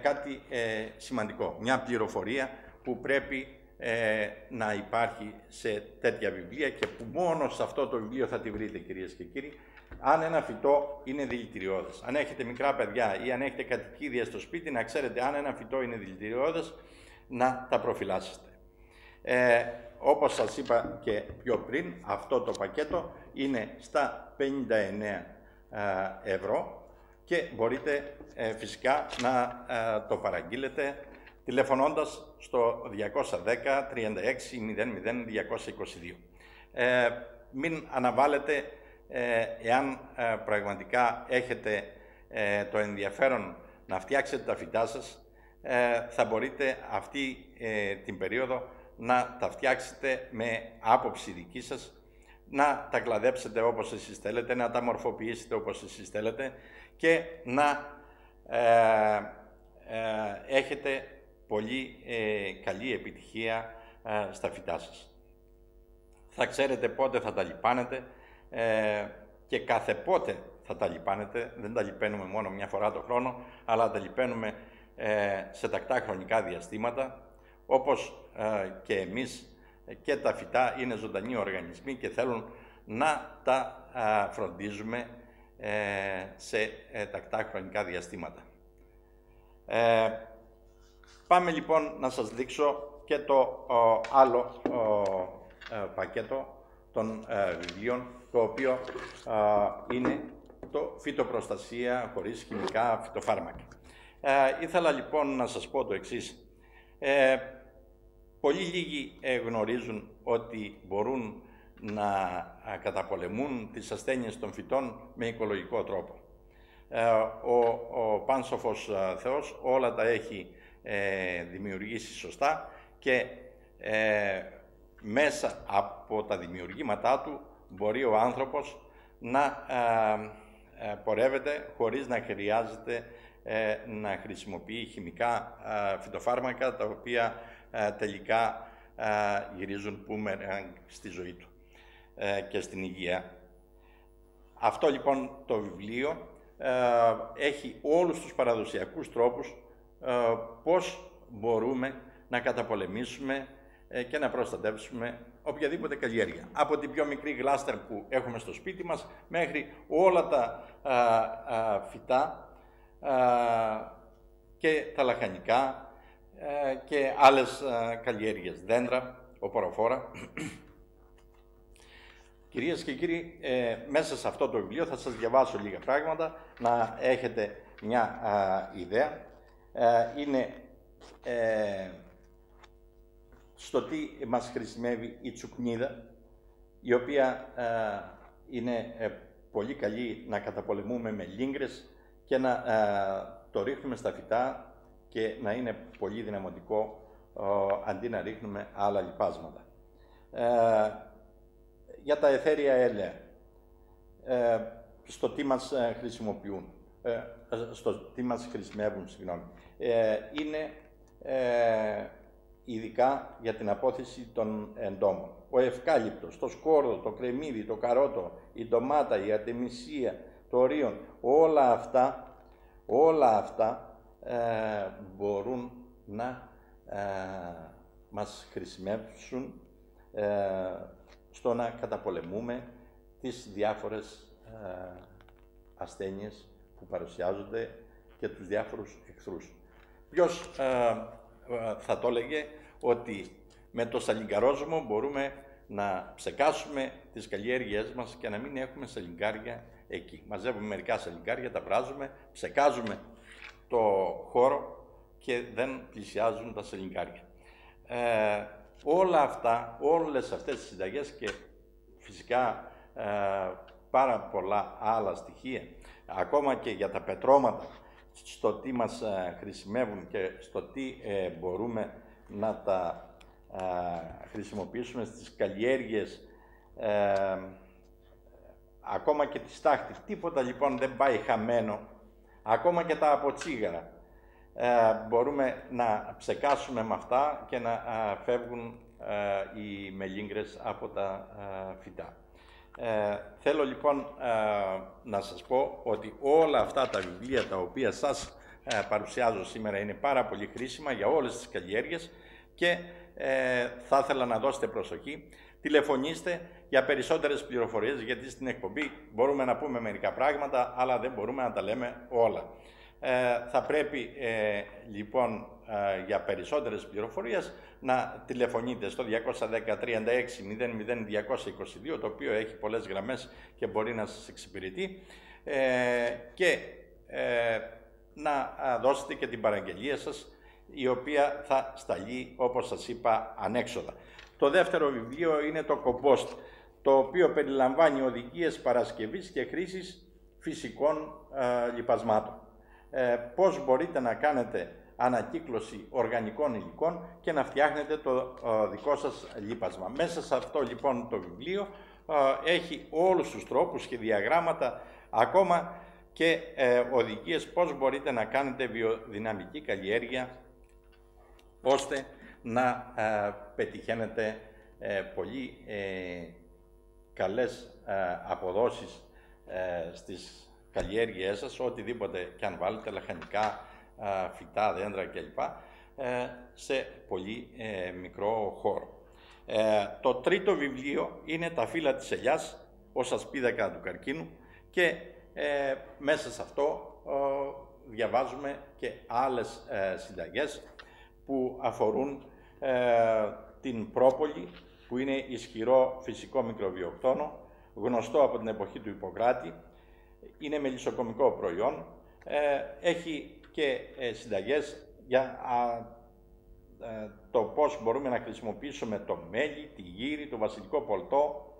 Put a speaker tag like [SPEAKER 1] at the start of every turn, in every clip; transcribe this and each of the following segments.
[SPEAKER 1] κάτι σημαντικό, μια πληροφορία που πρέπει να υπάρχει σε τέτοια βιβλία και που μόνο σε αυτό το βιβλίο θα τη βρείτε, κυρίες και κύριοι. Αν ένα φυτό είναι δηλητηριώδες, αν έχετε μικρά παιδιά ή αν έχετε κατοικίδια στο σπίτι, να ξέρετε αν ένα φυτό είναι δηλητηριώδες, να τα προφυλάσσετε. Όπως σας είπα και πιο πριν, αυτό το πακέτο είναι στα 59 ευρώ και μπορείτε φυσικά να το παραγγείλετε τηλεφωνώντας στο 210 36 00 222. Μην αναβάλλετε, εάν πραγματικά έχετε το ενδιαφέρον να φτιάξετε τα φυτά σας, θα μπορείτε αυτή την περίοδο να τα φτιάξετε με άποψη δική σας, να τα κλαδέψετε όπως εσείς θέλετε, να τα μορφοποιήσετε όπως εσείς θέλετε και να έχετε πολύ καλή επιτυχία στα φυτά σας. Θα ξέρετε πότε θα τα λιπάνετε και κάθε πότε θα τα λιπάνετε. Δεν τα λιπαίνουμε μόνο μια φορά το χρόνο, αλλά τα λιπαίνουμε σε τακτά χρονικά διαστήματα, όπως και εμείς, και τα φυτά είναι ζωντανοί οργανισμοί και θέλουν να τα φροντίζουμε σε τακτά χρονικά διαστήματα. Πάμε λοιπόν να σας δείξω και το άλλο πακέτο των βιβλίων, το οποίο είναι το φυτοπροστασία χωρίς χημικά φυτοφάρμακα. Ήθελα λοιπόν να σας πω το εξής. Πολύ λίγοι γνωρίζουν ότι μπορούν να καταπολεμούν τις ασθένειες των φυτών με οικολογικό τρόπο. Ο Πάνσοφος Θεός όλα τα έχει δημιουργήσει σωστά και μέσα από τα δημιουργήματά του μπορεί ο άνθρωπος να πορεύεται χωρίς να χρειάζεται να χρησιμοποιεί χημικά φυτοφάρμακα, τα οποία τελικά γυρίζουν μπούμεραγκ στη ζωή του και στην υγεία. Αυτό λοιπόν το βιβλίο έχει όλους τους παραδοσιακούς τρόπους πώς μπορούμε να καταπολεμήσουμε και να προστατεύσουμε οποιαδήποτε καλλιέργεια. Από την πιο μικρή γλάστερ που έχουμε στο σπίτι μας μέχρι όλα τα φυτά και τα λαχανικά και άλλες καλλιέργειες, δέντρα, οποροφόρα. Κυρίες και κύριοι, μέσα σε αυτό το βιβλίο θα σας διαβάσω λίγα πράγματα, να έχετε μια ιδέα. Είναι στο τι μας χρησιμεύει η τσουκνίδα, η οποία είναι πολύ καλή να καταπολεμούμε με λίγκρες και να το ρίχνουμε στα φυτά και να είναι πολύ δυναμωτικό αντί να ρίχνουμε άλλα λιπάσματα. Για τα αιθέρια έλαια, στο τι μας χρησιμοποιούν, στο τι μας χρησιμεύουν, συγγνώμη, είναι ειδικά για την απόθεση των εντόμων. Ο ευκάλυπτος, το σκόρδο, το κρεμμύδι, το καρότο, η ντομάτα, η αρτεμισία, το ορίον, όλα αυτά μπορούν να μας χρησιμεύσουν στο να καταπολεμούμε τις διάφορες ασθένειες που παρουσιάζονται και τους διάφορους εχθρούς. Ποιος θα το έλεγε ότι με το σαλιγκαρόζωμο μπορούμε να ψεκάσουμε τις καλλιέργειές μας και να μην έχουμε σαλιγκάρια εκεί. Μαζεύουμε μερικά σαλιγκάρια, τα βράζουμε, ψεκάζουμε το χώρο και δεν πλησιάζουν τα σαλιγκάρια. Όλα αυτά, όλες αυτές τις συνταγές και φυσικά πάρα πολλά άλλα στοιχεία, ακόμα και για τα πετρώματα, στο τι μας χρησιμεύουν και στο τι μπορούμε να τα χρησιμοποιήσουμε στις καλλιέργειες, ακόμα και τη στάχτη. Τίποτα λοιπόν δεν πάει χαμένο, ακόμα και τα αποτσίγαρα. Μπορούμε να ψεκάσουμε με αυτά και να φεύγουν οι μελίγκρες από τα φυτά. Θέλω λοιπόν να σας πω ότι όλα αυτά τα βιβλία τα οποία σας παρουσιάζω σήμερα είναι πάρα πολύ χρήσιμα για όλες τις καλλιέργειες και θα ήθελα να δώσετε προσοχή. Τηλεφωνήστε για περισσότερες πληροφορίες, γιατί στην εκπομπή μπορούμε να πούμε μερικά πράγματα, αλλά δεν μπορούμε να τα λέμε όλα. Θα πρέπει λοιπόν για περισσότερες πληροφορίες να τηλεφωνείτε στο 210 36 00 222, το οποίο έχει πολλές γραμμές και μπορεί να σας εξυπηρετεί, και να δώσετε και την παραγγελία σας, η οποία θα σταλεί, όπως σας είπα, ανέξοδα. Το δεύτερο βιβλίο είναι το Compost, το οποίο περιλαμβάνει οδηγίες παρασκευής και χρήσης φυσικών λιπασμάτων. Πώς μπορείτε να κάνετε ανακύκλωση οργανικών υλικών και να φτιάχνετε το δικό σας λίπασμα. Μέσα σε αυτό λοιπόν το βιβλίο έχει όλους τους τρόπους και διαγράμματα, ακόμα και οδηγίες πώς μπορείτε να κάνετε βιοδυναμική καλλιέργεια, ώστε να πετυχαίνετε πολύ καλές αποδόσεις στις καλλιέργειές σας, οτιδήποτε και αν βάλετε, λαχανικά, φυτά, δέντρα κλπ, σε πολύ μικρό χώρο. Το τρίτο βιβλίο είναι «Τα φύλλα της ελιάς, ως ασπίδα κατά του καρκίνου», και μέσα σε αυτό διαβάζουμε και άλλες συνταγές που αφορούν την πρόπολη, που είναι ισχυρό φυσικό μικροβιοκτόνο, γνωστό από την εποχή του Ιπποκράτη, είναι μελισσοκομικό προϊόν, έχει και συνταγές για το πώς μπορούμε να χρησιμοποιήσουμε το μέλι, τη γύρι, το βασιλικό πολτό,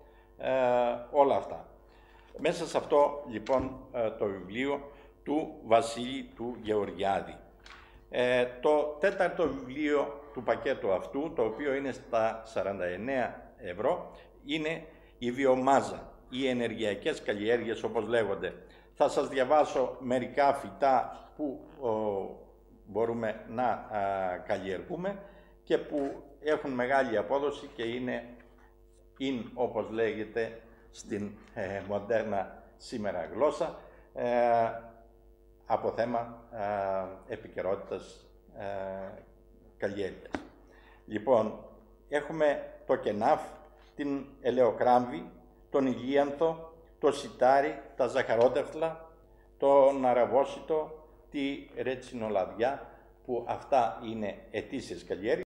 [SPEAKER 1] όλα αυτά. Μέσα σε αυτό λοιπόν το βιβλίο του Βασίλη του Γεωργιάδη. Το τέταρτο βιβλίο του πακέτου αυτού, το οποίο είναι στα 49 ευρώ, είναι η βιομάζα, οι ενεργειακές καλλιέργειες όπως λέγονται. Θα σας διαβάσω μερικά φυτά που μπορούμε να καλλιεργούμε και που έχουν μεγάλη απόδοση και είναι όπως λέγεται στην μοντέρνα σήμερα γλώσσα, από θέμα επικαιρότητας καλλιέργειας. Λοιπόν, έχουμε το κενάφ, την ελαιοκράμβη, τον ηλίανθο, το σιτάρι, τα ζαχαρότευτλα, τον αραβόσιτο, τη ρετσινολαδιά, που αυτά είναι ετήσιες καλλιέργειες.